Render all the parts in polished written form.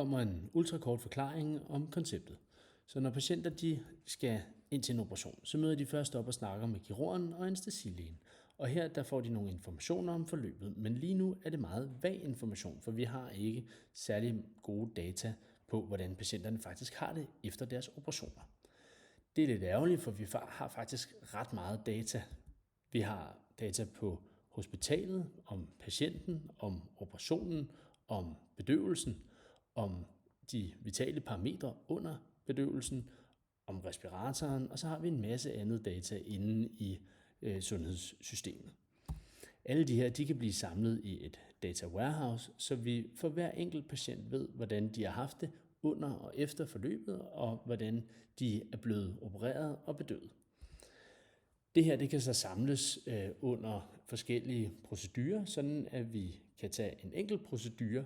kommer en ultrakort forklaring om konceptet. Så når patienter de skal ind til en operation, så møder de først op og snakker med kirurgen og anæstesilægen. Og her der får de nogle informationer om forløbet, men lige nu er det meget vag information, for vi har ikke særlig gode data på, hvordan patienterne faktisk har det efter deres operationer. Det er lidt ærgerligt, for vi har faktisk ret meget data. Vi har data på hospitalet, om patienten, om operationen, om bedøvelsen, om de vitale parametre under bedøvelsen, om respiratoren, og så har vi en masse andet data inde i sundhedssystemet. Alle de her de kan blive samlet i et data warehouse, så vi for hver enkelt patient ved, hvordan de har haft det under og efter forløbet, og hvordan de er blevet opereret og bedøvet. Det her det kan så samles under forskellige procedurer, sådan at vi kan tage en enkelt procedure,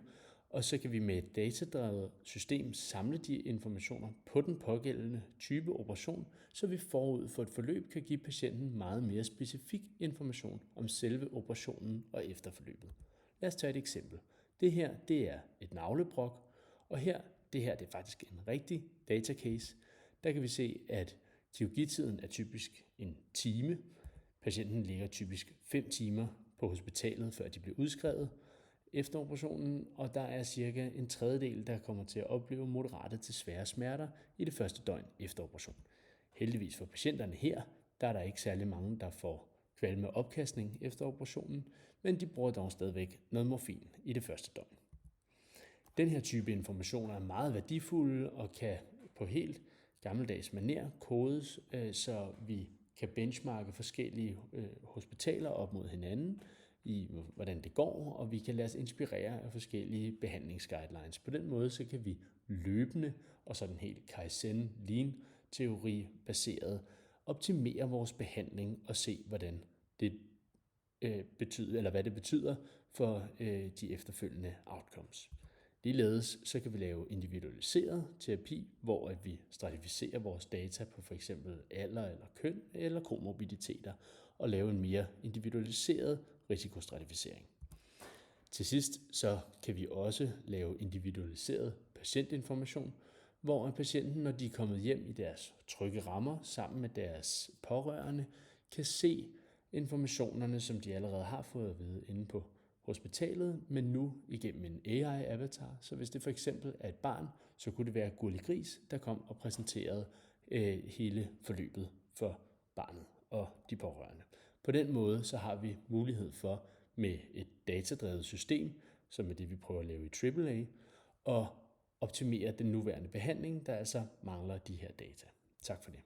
og så kan vi med et datadrevet system samle de informationer på den pågældende type operation, så vi forud for et forløb kan give patienten meget mere specifik information om selve operationen og efterforløbet. Lad os tage et eksempel. Det her det er et navlebrok, og det her er faktisk en rigtig datacase. Der kan vi se, at kirurgitiden er typisk en time. Patienten ligger typisk 5 timer på hospitalet, før de bliver udskrevet efter operationen, og der er cirka en tredjedel, der kommer til at opleve moderate til svære smerter i det første døgn efter operation. Heldigvis for patienterne her, der er der ikke særlig mange, der får kvalme og opkastning efter operationen, men de bruger dog stadigvæk noget morfin i det første døgn. Den her type informationer er meget værdifulde og kan på helt gammeldags manér kodes, så vi kan benchmarke forskellige hospitaler op mod hinanden i, hvordan det går, og vi kan lade os inspirere af forskellige behandlingsguidelines. På den måde så kan vi løbende og sådan helt Kaizen Lean-teori baseret optimere vores behandling og se, hvordan det betyder, eller hvad det betyder for de efterfølgende outcomes. Ligeledes så kan vi lave individualiseret terapi, hvor at vi stratificerer vores data på f.eks. alder eller køn eller komorbiditeter og lave en mere individualiseret risikostratificering. Til sidst så kan vi også lave individualiseret patientinformation, hvor patienten, når de er kommet hjem i deres trygge rammer sammen med deres pårørende, kan se informationerne, som de allerede har fået at vide inde på hospitalet, men nu igennem en AI-avatar. Så hvis det for eksempel er et barn, så kunne det være Gurli Gris, der kom og præsenterede hele forløbet for barnet og de pårørende. På den måde så har vi mulighed for med et datadrevet system, som er det vi prøver at lave i AAA, og optimere den nuværende behandling, der altså mangler de her data. Tak for det.